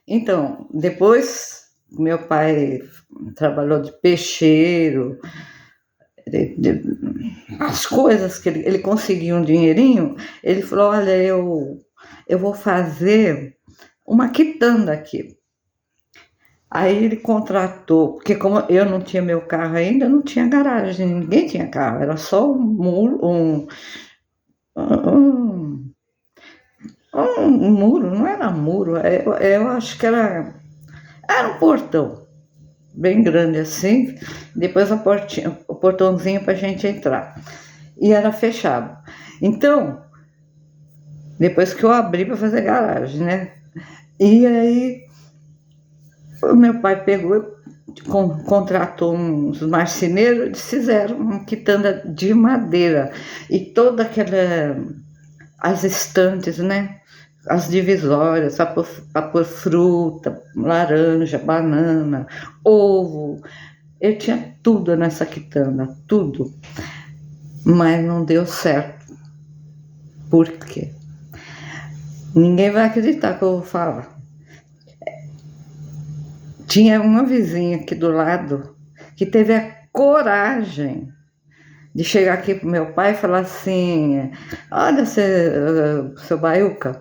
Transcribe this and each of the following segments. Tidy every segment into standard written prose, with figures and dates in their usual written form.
Então, depois meu pai trabalhou de peixeiro, as coisas que ele conseguia um dinheirinho, ele falou: olha, eu vou fazer uma quitanda aqui. Aí ele contratou, porque como eu não tinha meu carro ainda, não tinha garagem, ninguém tinha carro, era só um muro, um, um muro, não era muro, eu acho que era um portão bem grande assim, depois o portãozinho para a gente entrar, e era fechado. Então, depois que eu abri para fazer garagem, né? E aí o meu pai pegou, contratou uns marceneiros, eles fizeram uma quitanda de madeira e toda aquela, as estantes, né? As divisórias para pôr fruta, laranja, banana, ovo. Eu tinha tudo nessa quitanda, tudo. Mas não deu certo. Por quê? Ninguém vai acreditar que eu vou falar. Tinha uma vizinha aqui do lado que teve a coragem de chegar aqui pro meu pai e falar assim: olha, seu Baiuca,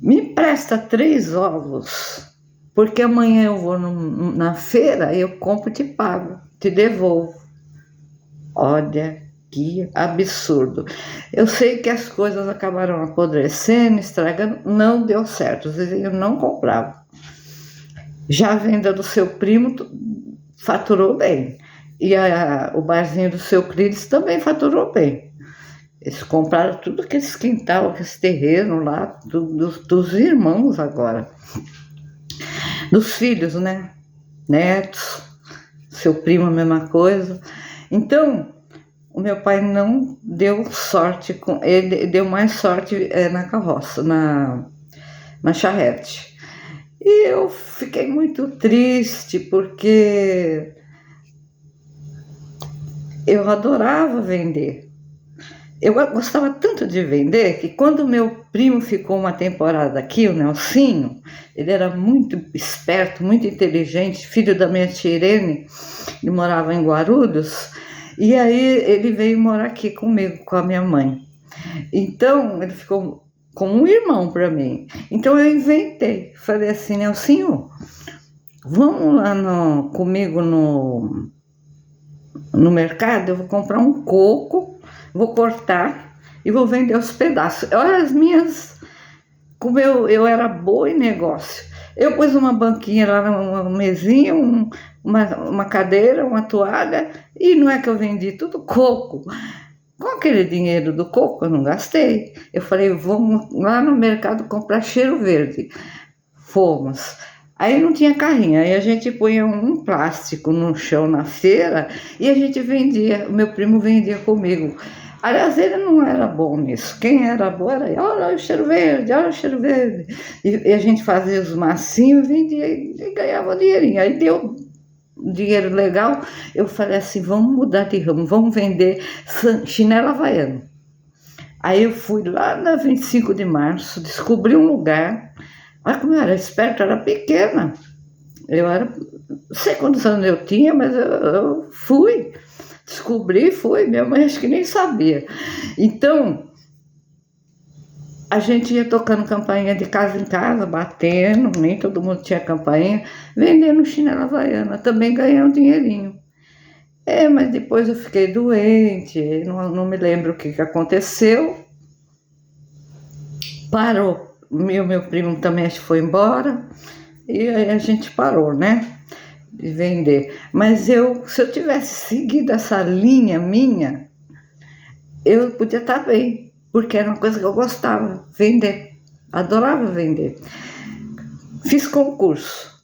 me empresta 3 ovos, porque amanhã eu vou na feira e eu compro e te pago, te devolvo. Olha que absurdo. Eu sei que as coisas acabaram apodrecendo, estragando, não deu certo, os vizinhos não compravam. Já a venda do seu primo faturou bem. E o barzinho do seu Cris também faturou bem. Eles compraram tudo aqueles quintal, aqueles terrenos lá, dos irmãos agora. Dos filhos, né? Netos, seu primo a mesma coisa. Então, o meu pai não deu sorte, ele deu mais sorte na carroça, na charrete. E eu fiquei muito triste, porque eu adorava vender. Eu gostava tanto de vender que quando meu primo ficou uma temporada aqui, o Nelsinho, ele era muito esperto, muito inteligente, filho da minha tia Irene, ele morava em Guarulhos, e aí ele veio morar aqui comigo, com a minha mãe. Então, ele ficou como um irmão para mim. Então eu inventei, falei assim: Nelsinho, vamos lá comigo no mercado, eu vou comprar um coco, vou cortar e vou vender os pedaços. Olha as minhas, como eu era boa em negócio. Eu pus uma banquinha lá, uma mesinha, uma cadeira, uma toalha, e não é que eu vendi tudo coco. Com aquele dinheiro do coco eu não gastei. Eu falei: vamos lá no mercado comprar cheiro verde. Fomos. Aí não tinha carrinho, aí a gente punha um plástico no chão na feira e a gente vendia, o meu primo vendia comigo. Aliás, ele não era bom nisso, quem era bom era ele: olha o cheiro verde, olha o cheiro verde. E a gente fazia os massinhos, vendia e ganhava dinheirinho. Aí deu dinheiro legal, eu falei assim: vamos mudar de ramo, vamos vender chinelo havaiano. Aí eu fui lá na 25 de março, descobri um lugar. Olha como eu era esperta, eu era pequena. Eu era, não sei quantos anos eu tinha, mas eu fui. Descobri, fui. Minha mãe acho que nem sabia. Então, a gente ia tocando campainha de casa em casa, batendo, nem todo mundo tinha campainha, vendendo chinela havaiana, também ganhando um dinheirinho. Mas depois eu fiquei doente, não me lembro o que aconteceu. Parou. Meu primo também acho que foi embora, e aí a gente parou, né, de vender. Mas se eu tivesse seguido essa linha minha, eu podia estar bem, porque era uma coisa que eu gostava, vender, adorava vender. Fiz concurso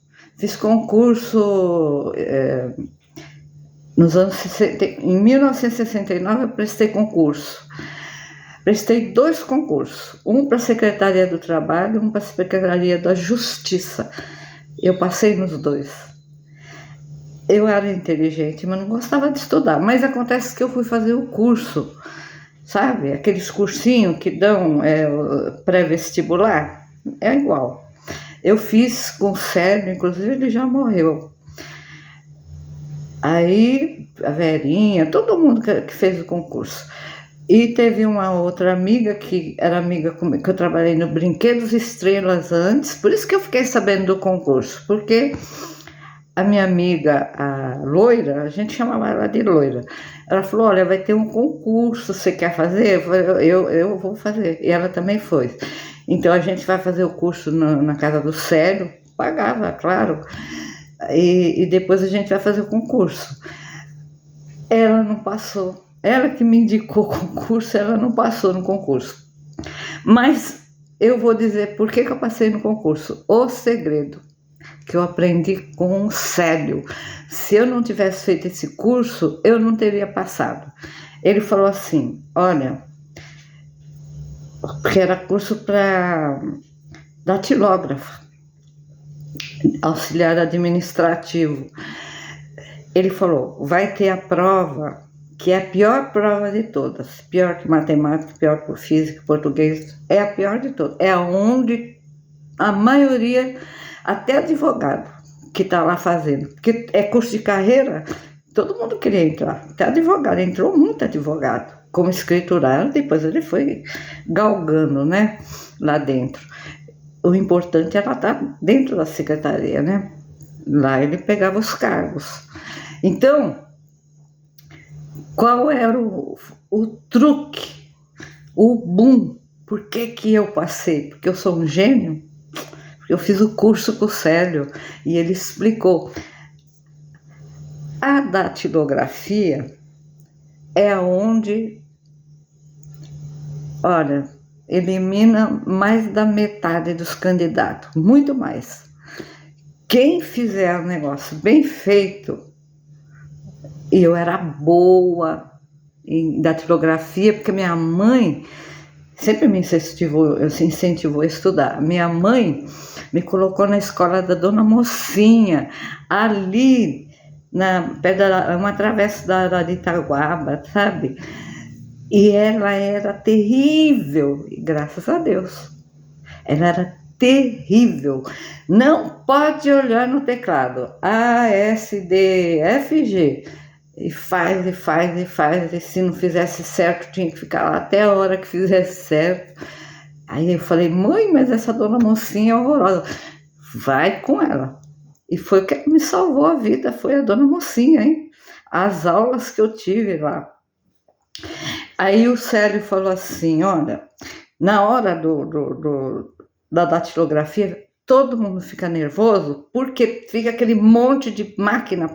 nos anos 60, em 1969 eu prestei concurso. Prestei 2 concursos, um para a Secretaria do Trabalho, um para a Secretaria da Justiça. Eu passei nos 2. Eu era inteligente, mas não gostava de estudar. Mas acontece que eu fui fazer o curso, sabe? Aqueles cursinhos que dão pré-vestibular, é igual. Eu fiz com o Célio, inclusive ele já morreu. Aí a Verinha, todo mundo que fez o concurso. E teve uma outra amiga que era amiga comigo, que eu trabalhei no Brinquedos Estrelas antes, por isso que eu fiquei sabendo do concurso, porque a minha amiga, a Loira, a gente chamava ela de Loira, ela falou, olha, vai ter um concurso, você quer fazer? Eu falei, eu vou fazer, e ela também foi. Então a gente vai fazer o curso na casa do Célio, pagava, claro, e depois a gente vai fazer o concurso. Ela não passou. Ela que me indicou o concurso, ela não passou no concurso. Mas eu vou dizer por que eu passei no concurso. O segredo que eu aprendi com o Célio. Se eu não tivesse feito esse curso, eu não teria passado. Ele falou assim, olha, porque era curso para datilógrafa, auxiliar administrativo. Ele falou, vai ter a prova, que é a pior prova de todas, pior que matemática, pior que física, português, é a pior de todas, é onde a maioria, até advogado, que está lá fazendo, porque é curso de carreira, todo mundo queria entrar, até advogado, entrou muito advogado, como escriturário, depois ele foi galgando, né, lá dentro. O importante era estar dentro da secretaria, né, lá ele pegava os cargos. Então, qual era o truque, o boom? Por que eu passei? Porque eu sou um gênio? Porque eu fiz o curso com o Célio e ele explicou. A datilografia é onde, olha, elimina mais da metade dos candidatos, muito mais. Quem fizer o negócio bem feito, e eu era boa em datilografia, porque minha mãe sempre me incentivou a estudar. Minha mãe me colocou na escola da Dona Mocinha, ali, perto uma travessa de Itaguaba, sabe? E ela era terrível, graças a Deus. Ela era terrível. Não pode olhar no teclado. A, S, D, F, G. E faz, e se não fizesse certo, tinha que ficar lá até a hora que fizesse certo. Aí eu falei, mãe, mas essa Dona Mocinha é horrorosa. Vai com ela. E foi o que me salvou a vida, foi a Dona Mocinha, hein? As aulas que eu tive lá. Aí o Célio falou assim, olha, na hora da datilografia, todo mundo fica nervoso, porque fica aquele monte de máquina,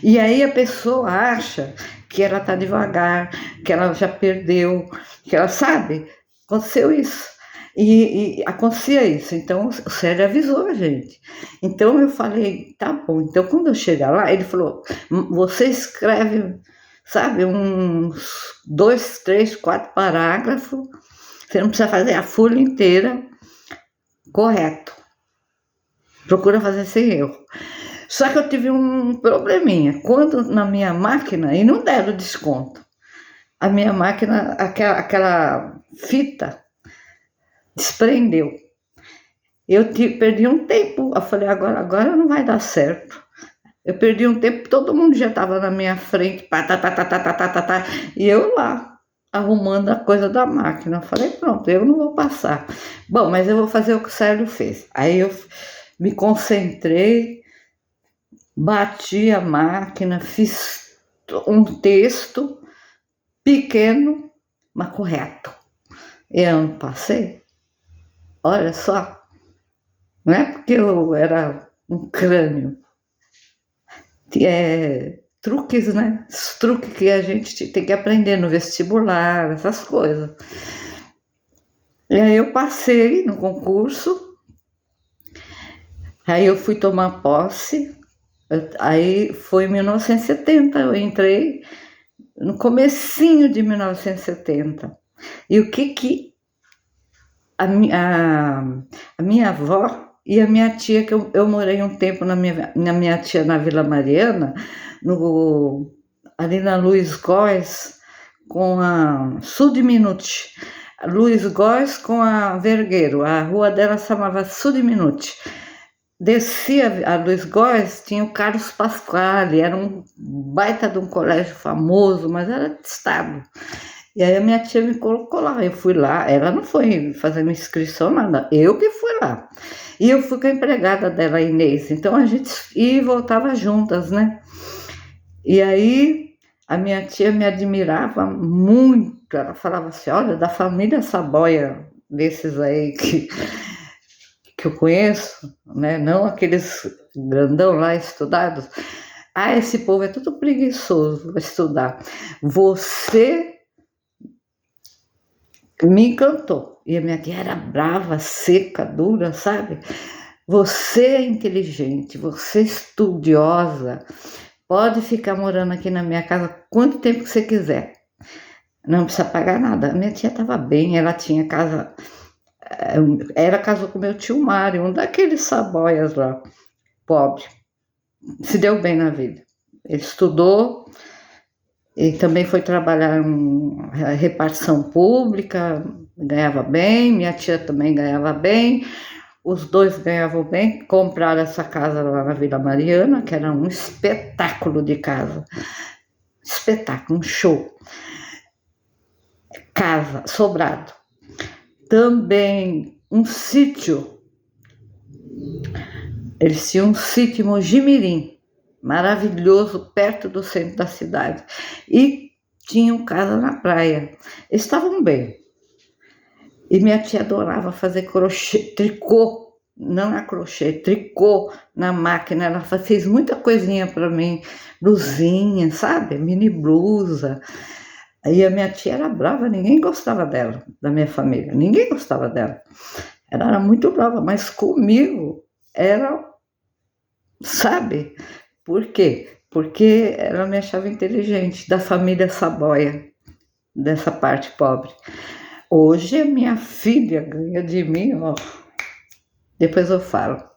e aí a pessoa acha que ela está devagar, que ela já perdeu, que ela sabe, aconteceu isso, e acontecia isso, então o Célio avisou a gente. Então eu falei, tá bom, então quando eu chegar lá, ele falou, você escreve, sabe, uns 2, 3, 4 parágrafos, você não precisa fazer a folha inteira, correto. Procura fazer sem erro. Só que eu tive um probleminha. Quando na minha máquina, e não deram desconto, a minha máquina, aquela fita, desprendeu. Eu perdi um tempo. Eu falei, agora não vai dar certo. Eu perdi um tempo, todo mundo já estava na minha frente, e eu lá, arrumando a coisa da máquina. Eu falei, pronto, eu não vou passar. Bom, mas eu vou fazer o que o Célio fez. Aí eu me concentrei, bati a máquina, fiz um texto pequeno, mas correto. E eu não passei. Olha só, não é porque eu era um crânio. Truques, né? Os truques que a gente tem que aprender no vestibular, essas coisas. E aí eu passei no concurso, aí eu fui tomar posse, aí foi em 1970, eu entrei no comecinho de 1970. E o que a minha avó e a minha tia, que eu morei um tempo na minha tia na Vila Mariana, ali na Luiz Góes, com a Sudminut. Luiz Góes com a Vergueiro. A rua dela chamava Sudminute. Descia a Luiz Góes, tinha o Carlos Pasquale, era um baita de um colégio famoso, mas era de estado. E aí a minha tia me colocou lá, eu fui lá, ela não foi fazer minha inscrição, nada, eu que fui lá. E eu fui com a empregada dela, a Inês, então a gente ia e voltava juntas, né? E aí a minha tia me admirava muito, ela falava assim, olha, da família Saboia, desses aí que eu conheço, né? Não aqueles grandão lá estudados. Ah, esse povo é tudo preguiçoso para estudar. Você me encantou. E a minha tia era brava, seca, dura, sabe? Você é inteligente, você é estudiosa, pode ficar morando aqui na minha casa quanto tempo que você quiser. Não precisa pagar nada. A minha tia estava bem, ela tinha casa. Ela casou com meu tio Mário, um daqueles saboias lá, pobre. Se deu bem na vida. Ele estudou e também foi trabalhar em repartição pública, ganhava bem, minha tia também ganhava bem, os dois ganhavam bem, compraram essa casa lá na Vila Mariana, que era um espetáculo de casa, espetáculo, um show. Casa, sobrado. Também um sítio, eles tinham um sítio em Mojimirim, maravilhoso, perto do centro da cidade, e tinham casa na praia, eles estavam bem, e minha tia adorava fazer crochê, tricô, não é crochê, tricô na máquina, ela fez muita coisinha para mim, blusinha, sabe, mini blusa. Aí a minha tia era brava, ninguém gostava dela, da minha família, ninguém gostava dela. Ela era muito brava, mas comigo era, sabe? Por quê? Porque ela me achava inteligente, da família Saboia, dessa parte pobre. Hoje a minha filha ganha de mim, ó. Depois eu falo.